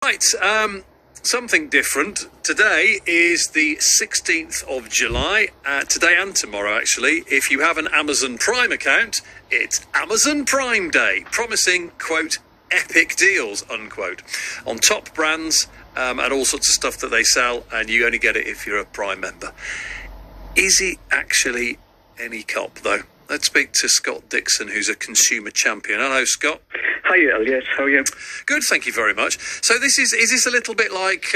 Right, something different. Today is the 16th of July, today and tomorrow actually. If you have an Amazon Prime account, it's Amazon Prime Day, promising, quote, epic deals, unquote, on top brands and all sorts of stuff that they sell, and you only get it if you're a Prime member. Is it actually any cop, though? Let's speak to Scott Dixon, who's a consumer champion. Hello, Scott. Hi, Elliot. How are you? Good, thank you very much. So is this a little bit like,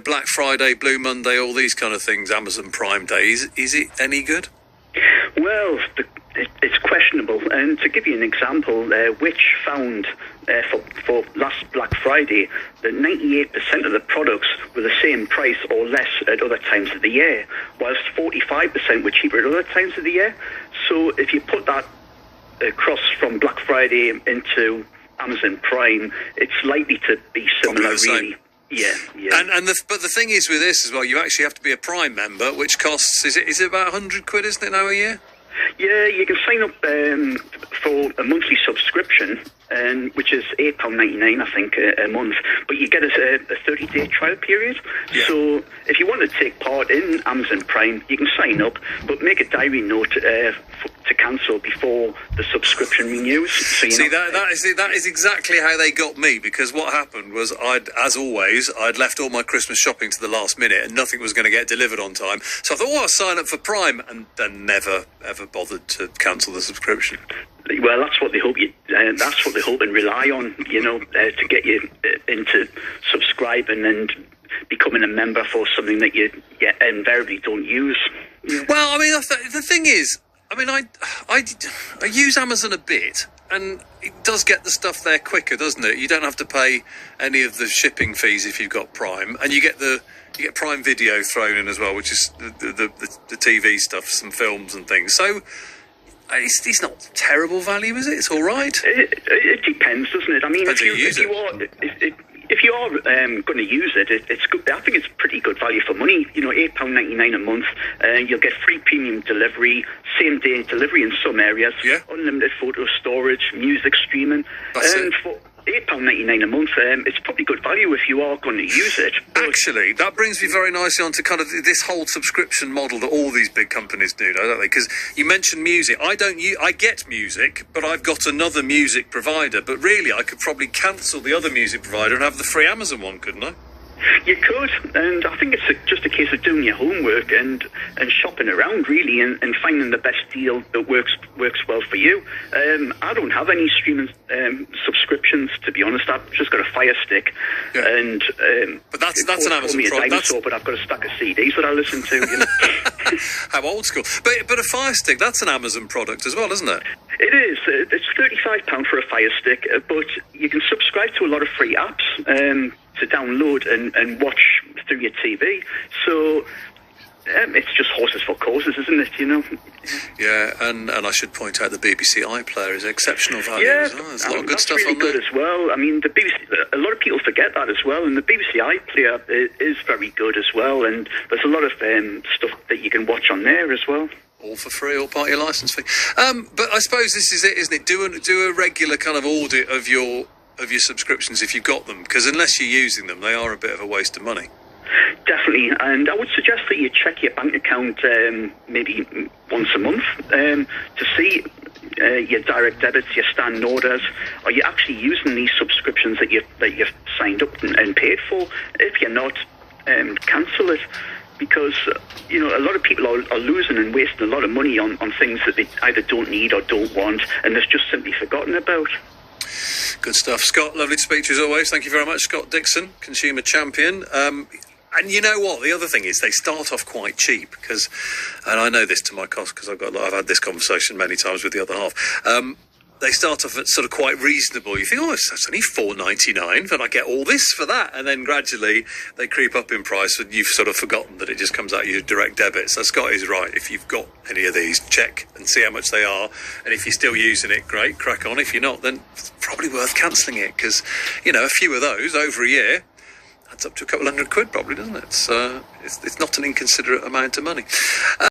Black Friday, Blue Monday, all these kind of things, Amazon Prime Day? Is it any good? Well, it's questionable. And to give you an example, Which found for last Black Friday that 98% of the products were the same price or less at other times of the year, whilst 45% were cheaper at other times of the year. So if you put that across from Black Friday into Amazon Prime, it's likely to be similar, really. Yeah. But the thing is with this as well, you actually have to be a Prime member, which costs, is it about 100 quid, isn't it now, a year? Yeah, you can sign up for a monthly subscription, which is £8.99, I think, a month. But you get a 30-day trial period. Yeah. So if you want to take part in Amazon Prime, you can sign up, but make a diary note to cancel before the subscription renews. So that is exactly how they got me, because what happened was I'd left all my Christmas shopping to the last minute and nothing was going to get delivered on time. So I thought, I'll sign up for Prime, and then never ever bothered to cancel the subscription. Well, that's what they hope that's what they hope and rely on, to get you into subscribing and becoming a member for something that you invariably don't use. Yeah. Well, I mean, the thing is, I use Amazon a bit, and it does get the stuff there quicker, doesn't it? You don't have to pay any of the shipping fees if you've got Prime, and you get Prime Video thrown in as well, which is the TV stuff, some films and things. So it's not terrible value, is it? It's all right. It depends, doesn't it? I mean, if you are going to use it, it's good. I think it's pretty good value for money. £8.99 a month. You'll get free premium delivery, same day delivery in some areas, unlimited photo storage, music streaming. And for £8.99 a month, it's probably good value if you are going to use it. Actually, that brings me very nicely on to kind of this whole subscription model that all these big companies do, don't they? Because you mentioned music. I get music, but I've got another music provider. But really, I could probably cancel the other music provider and have the free Amazon one, couldn't I? You could, and I think it's just a case of doing your homework and shopping around, really, and finding the best deal that works well for you. I don't have any streaming subscriptions, to be honest. I've just got a Fire Stick, and but that's an Amazon product. But I've got a stack of CDs that I listen to. How old school! But a Fire Stick, that's an Amazon product as well, isn't it? It is. It's £35 for a Fire Stick, but you can subscribe to a lot of free apps to download and watch through your TV. So it's just horses for courses, isn't it? Yeah, and I should point out the BBC iPlayer is exceptional value as well. There's a lot of good stuff really on there. Good as well. I mean, the BBC, a lot of people forget that as well, and the BBC iPlayer is very good as well, and there's a lot of stuff that you can watch on there as well. All for free, all part of your licence fee. But I suppose this is it, isn't it? Do a regular kind of audit of your subscriptions if you've got them, because unless you're using them, they are a bit of a waste of money. Definitely, and I would suggest that you check your bank account maybe once a month to see your direct debits, your standing orders. Are you actually using these subscriptions that you've signed up and paid for? If you're not, cancel it. Because, a lot of people are losing and wasting a lot of money on things that they either don't need or don't want, and they're just simply forgotten about. Good stuff. Scott, lovely to speak to you as always. Thank you very much, Scott Dixon, consumer champion. And you know what? The other thing is they start off quite cheap and I know this to my cost because I've had this conversation many times with the other half. They start off at sort of quite reasonable. You think, it's only $4.99, but I get all this for that. And then gradually they creep up in price, and you've sort of forgotten that it just comes out of your direct debit. So Scott is right. If you've got any of these, check and see how much they are. And if you're still using it, great, crack on. If you're not, then it's probably worth cancelling it because, a few of those over a year adds up to a couple £100 probably, doesn't it? It's not an inconsiderate amount of money.